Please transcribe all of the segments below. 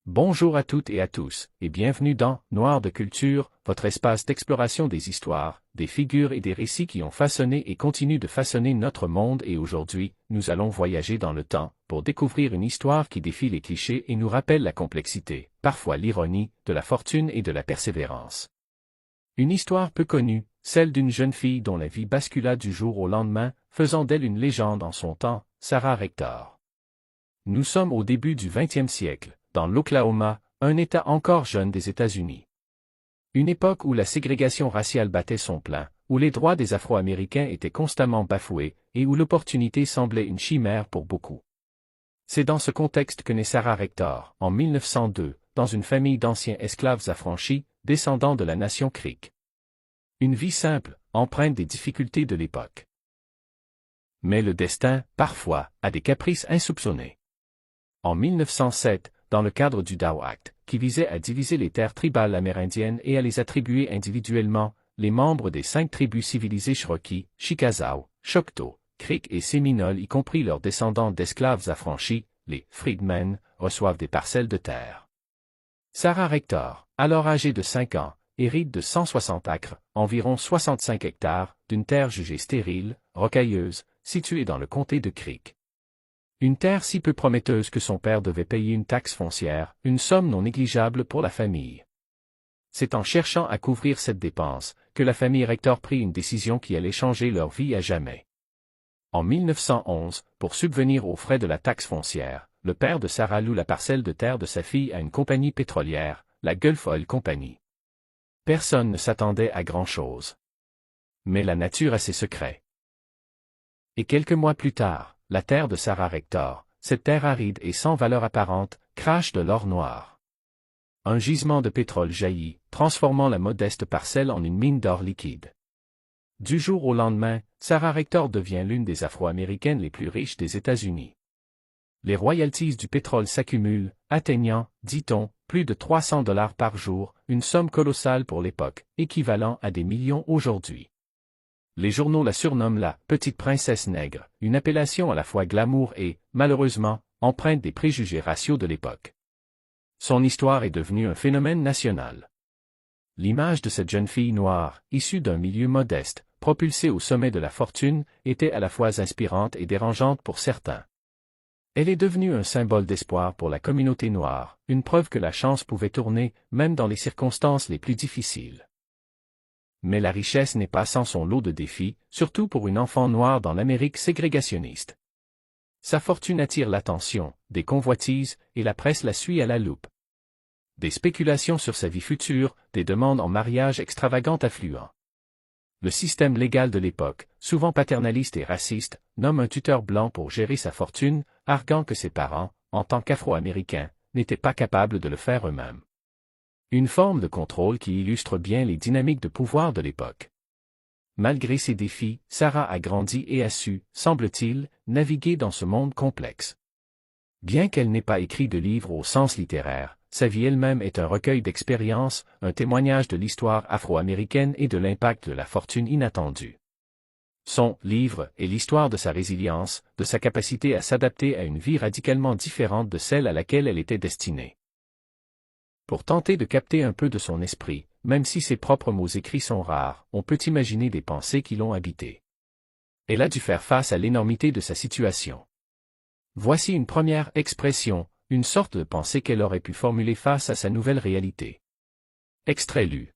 Bonjour à toutes et à tous, et bienvenue dans Noir de Culture, votre espace d'exploration des histoires, des figures et des récits qui ont façonné et continuent de façonner notre monde. Et aujourd'hui, nous allons voyager dans le temps pour découvrir une histoire qui défie les clichés et nous rappelle la complexité, parfois l'ironie, de la fortune et de la persévérance. Une histoire peu connue, celle d'une jeune fille dont la vie bascula du jour au lendemain, faisant d'elle une légende en son temps, Sarah Rector. Nous sommes au début du XXe siècle, dans l'Oklahoma, un État encore jeune des États-Unis. Une époque où la ségrégation raciale battait son plein, où les droits des Afro-Américains étaient constamment bafoués et où l'opportunité semblait une chimère pour beaucoup. C'est dans ce contexte que naît Sarah Rector, en 1902, dans une famille d'anciens esclaves affranchis, descendants de la nation Creek. Une vie simple, empreinte des difficultés de l'époque. Mais le destin, parfois, a des caprices insoupçonnés. En 1907, dans le cadre du Dow Act, qui visait à diviser les terres tribales amérindiennes et à les attribuer individuellement, les membres des 5 tribus civilisées Cherokee, Chickasaw, Choctaw, Creek et Séminoles, y compris leurs descendants d'esclaves affranchis, les Freedmen, reçoivent des parcelles de terre. Sarah Rector, alors âgée de 5 ans, hérite de 160 acres, environ 65 hectares, d'une terre jugée stérile, rocailleuse, située dans le comté de Creek. Une terre si peu prometteuse que son père devait payer une taxe foncière, une somme non négligeable pour la famille. C'est en cherchant à couvrir cette dépense que la famille Rector prit une décision qui allait changer leur vie à jamais. En 1911, pour subvenir aux frais de la taxe foncière, le père de Sarah loue la parcelle de terre de sa fille à une compagnie pétrolière, la Gulf Oil Company. Personne ne s'attendait à grand-chose. Mais la nature a ses secrets. Et quelques mois plus tard, la terre de Sarah Rector, cette terre aride et sans valeur apparente, crache de l'or noir. Un gisement de pétrole jaillit, transformant la modeste parcelle en une mine d'or liquide. Du jour au lendemain, Sarah Rector devient l'une des Afro-Américaines les plus riches des États-Unis. Les royalties du pétrole s'accumulent, atteignant, dit-on, plus de 300 $ par jour, une somme colossale pour l'époque, équivalent à des millions aujourd'hui. Les journaux la surnomment la « petite princesse nègre », une appellation à la fois glamour et, malheureusement, empreinte des préjugés raciaux de l'époque. Son histoire est devenue un phénomène national. L'image de cette jeune fille noire, issue d'un milieu modeste, propulsée au sommet de la fortune, était à la fois inspirante et dérangeante pour certains. Elle est devenue un symbole d'espoir pour la communauté noire, une preuve que la chance pouvait tourner, même dans les circonstances les plus difficiles. Mais la richesse n'est pas sans son lot de défis, surtout pour une enfant noire dans l'Amérique ségrégationniste. Sa fortune attire l'attention, des convoitises, et la presse la suit à la loupe. Des spéculations sur sa vie future, des demandes en mariage extravagantes affluent. Le système légal de l'époque, souvent paternaliste et raciste, nomme un tuteur blanc pour gérer sa fortune, arguant que ses parents, en tant qu'Afro-Américains, n'étaient pas capables de le faire eux-mêmes. Une forme de contrôle qui illustre bien les dynamiques de pouvoir de l'époque. Malgré ces défis, Sarah a grandi et a su, semble-t-il, naviguer dans ce monde complexe. Bien qu'elle n'ait pas écrit de livre au sens littéraire, sa vie elle-même est un recueil d'expériences, un témoignage de l'histoire afro-américaine et de l'impact de la fortune inattendue. Son livre est l'histoire de sa résilience, de sa capacité à s'adapter à une vie radicalement différente de celle à laquelle elle était destinée. Pour tenter de capter un peu de son esprit, même si ses propres mots écrits sont rares, on peut imaginer des pensées qui l'ont habité. Elle a dû faire face à l'énormité de sa situation. Voici une première expression, une sorte de pensée qu'elle aurait pu formuler face à sa nouvelle réalité. Extrait lu.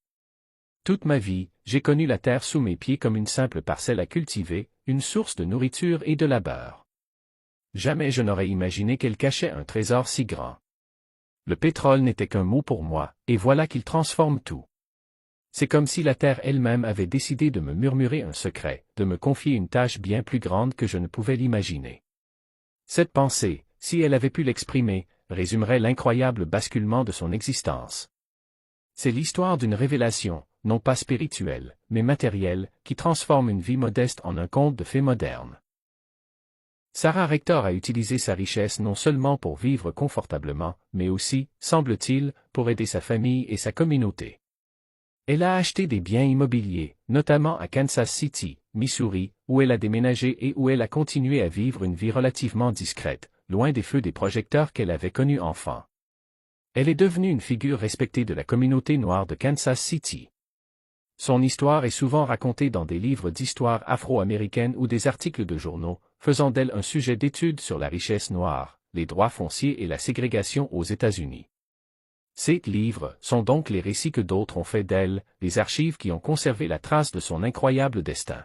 Toute ma vie, j'ai connu la terre sous mes pieds comme une simple parcelle à cultiver, une source de nourriture et de labeur. Jamais je n'aurais imaginé qu'elle cachait un trésor si grand. Le pétrole n'était qu'un mot pour moi, et voilà qu'il transforme tout. C'est comme si la terre elle-même avait décidé de me murmurer un secret, de me confier une tâche bien plus grande que je ne pouvais l'imaginer. Cette pensée, si elle avait pu l'exprimer, résumerait l'incroyable basculement de son existence. C'est l'histoire d'une révélation, non pas spirituelle, mais matérielle, qui transforme une vie modeste en un conte de fées moderne. Sarah Rector a utilisé sa richesse non seulement pour vivre confortablement, mais aussi, semble-t-il, pour aider sa famille et sa communauté. Elle a acheté des biens immobiliers, notamment à Kansas City, Missouri, où elle a déménagé et où elle a continué à vivre une vie relativement discrète, loin des feux des projecteurs qu'elle avait connus enfant. Elle est devenue une figure respectée de la communauté noire de Kansas City. Son histoire est souvent racontée dans des livres d'histoire afro-américaine ou des articles de journaux, faisant d'elle un sujet d'étude sur la richesse noire, les droits fonciers et la ségrégation aux États-Unis. Ces livres sont donc les récits que d'autres ont fait d'elle, les archives qui ont conservé la trace de son incroyable destin.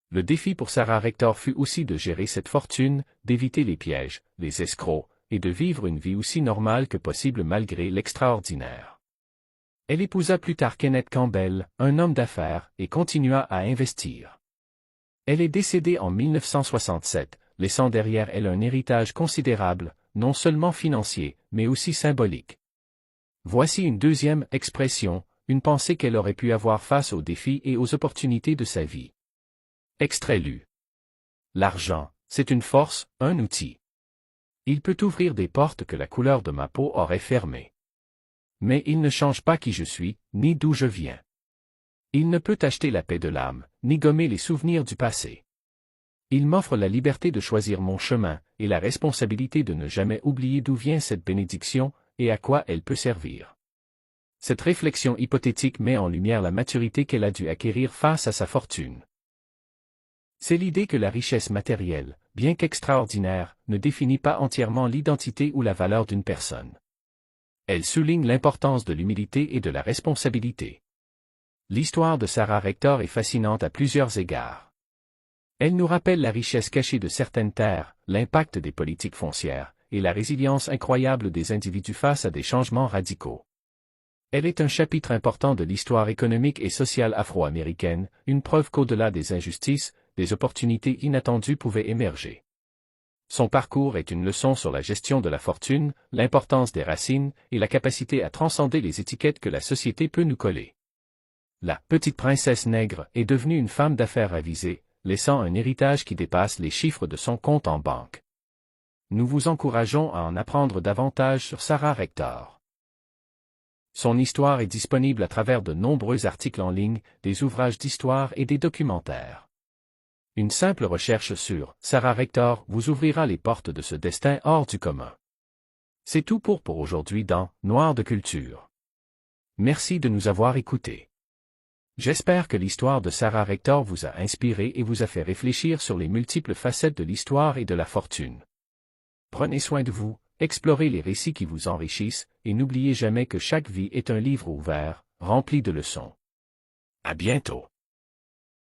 Le défi pour Sarah Rector fut aussi de gérer cette fortune, d'éviter les pièges, les escrocs, et de vivre une vie aussi normale que possible malgré l'extraordinaire. Elle épousa plus tard Kenneth Campbell, un homme d'affaires, et continua à investir. Elle est décédée en 1967, laissant derrière elle un héritage considérable, non seulement financier, mais aussi symbolique. Voici une deuxième expression, une pensée qu'elle aurait pu avoir face aux défis et aux opportunités de sa vie. Extrait lu. L'argent, c'est une force, un outil. Il peut ouvrir des portes que la couleur de ma peau aurait fermées. Mais il ne change pas qui je suis, ni d'où je viens. Il ne peut acheter la paix de l'âme, ni gommer les souvenirs du passé. Il m'offre la liberté de choisir mon chemin, et la responsabilité de ne jamais oublier d'où vient cette bénédiction, et à quoi elle peut servir. Cette réflexion hypothétique met en lumière la maturité qu'elle a dû acquérir face à sa fortune. C'est l'idée que la richesse matérielle, bien qu'extraordinaire, ne définit pas entièrement l'identité ou la valeur d'une personne. Elle souligne l'importance de l'humilité et de la responsabilité. L'histoire de Sarah Rector est fascinante à plusieurs égards. Elle nous rappelle la richesse cachée de certaines terres, l'impact des politiques foncières, et la résilience incroyable des individus face à des changements radicaux. Elle est un chapitre important de l'histoire économique et sociale afro-américaine, une preuve qu'au-delà des injustices, des opportunités inattendues pouvaient émerger. Son parcours est une leçon sur la gestion de la fortune, l'importance des racines et la capacité à transcender les étiquettes que la société peut nous coller. La petite princesse nègre est devenue une femme d'affaires avisée, laissant un héritage qui dépasse les chiffres de son compte en banque. Nous vous encourageons à en apprendre davantage sur Sarah Rector. Son histoire est disponible à travers de nombreux articles en ligne, des ouvrages d'histoire et des documentaires. Une simple recherche sur Sarah Rector vous ouvrira les portes de ce destin hors du commun. C'est tout pour aujourd'hui dans Noir de culture. Merci de nous avoir écoutés. J'espère que l'histoire de Sarah Rector vous a inspiré et vous a fait réfléchir sur les multiples facettes de l'histoire et de la fortune. Prenez soin de vous, explorez les récits qui vous enrichissent, et n'oubliez jamais que chaque vie est un livre ouvert, rempli de leçons. À bientôt.